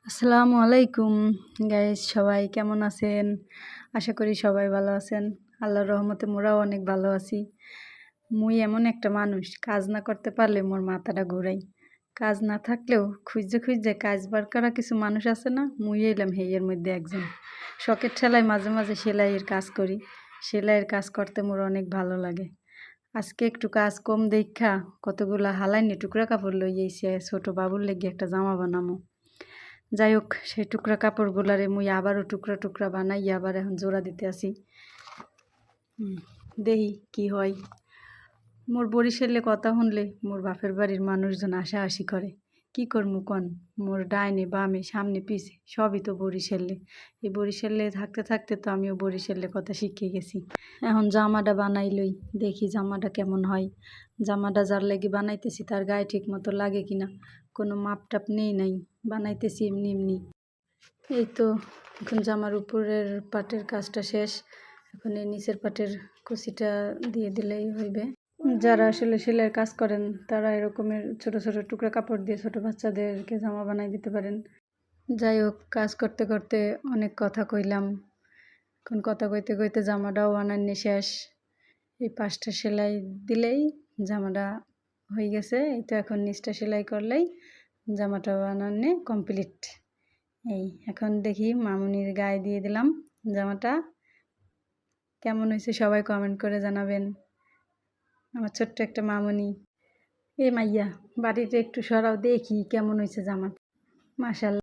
আসসালামু আলাইকুম গাইস, সবাই কেমন আছেন? আশা করি সবাই ভালো আছেন। আল্লাহর রহমতে মোরাও অনেক ভালো আছি। মুই এমন একটা মানুষ, কাজ না করতে পারলে মোর মাথাটা ঘুরাই। কাজ না থাকলেও খুঁজে খুঁজে কাজ বার করা কিছু মানুষ আছে না, মুই এলাম হেইয়ের মধ্যে একজন। শখের ঠেলায় মাঝে মাঝে সেলাইয়ের কাজ করি। সেলাইয়ের কাজ করতে মোর অনেক ভালো লাগে। আজকে একটু কাজ কম দেখা কতগুলা হালাইনি টুকরা কাপড় লই আইছে ছোট বাবুর লেগে একটা জামা বানামো। যাই হোক, সেই টুকরা কাপড়গুলারে মুই আবারও টুকরা টুকরা বানাই আবার এখন জোড়া দিতে আসি। দেখি কি হয়। মোর বরিশালে কথা শুনলে মোর বাপের বাড়ির মানুষজন হাসাহাসি করে। কি করমু কন, মোর ডাইনে বামে সামনে পিছে সবই তো বরিশালে। এই বরিশালে থাকতে থাকতে তো আমিও বরিশালে কথা শিখে গেছি। এখন জামাটা বানাই লই, দেখি জামাটা কেমন হয়। জামাটা যার লেগে বানাইতেছি তার গায়ে ঠিক মতো লাগে কিনা, কোনো মাপ টাপ নেই নাই, বানাইতেছি এমনি এমনি। এই তো এখন জামার উপরের পাটের কাজটা শেষ, এখন এই নিচের পাটের কুচিটা দিয়ে দিলেই হইবে। যারা আসলে সেলাইয়ের কাজ করেন তারা এরকমের ছোট ছোট টুকরা কাপড় দিয়ে ছোট বাচ্চাদেরকে জামা বানাই দিতে পারেন। যাই হোক, কাজ করতে করতে অনেক কথা কইলাম। এখন কথা কইতে কইতে জামাটাও বানানি শেষ। এই 5টা সেলাই দিলেই জামাটা হয়ে গেছে। এই তো এখন নিচটা সেলাই করলেই জামাটা বানানো কমপ্লিট। এই এখন দেখি মামুনির গায়ে দিয়ে দিলাম জামাটা। কেমন হয়েছে সবাই কমেন্ট করে জানাবেন। আমার ছোট্ট একটা মামুনি। এ মাইয়া, বাড়িতে একটু সরাও দেখি কেমন হয়েছে জামা। মাশাআল্লাহ।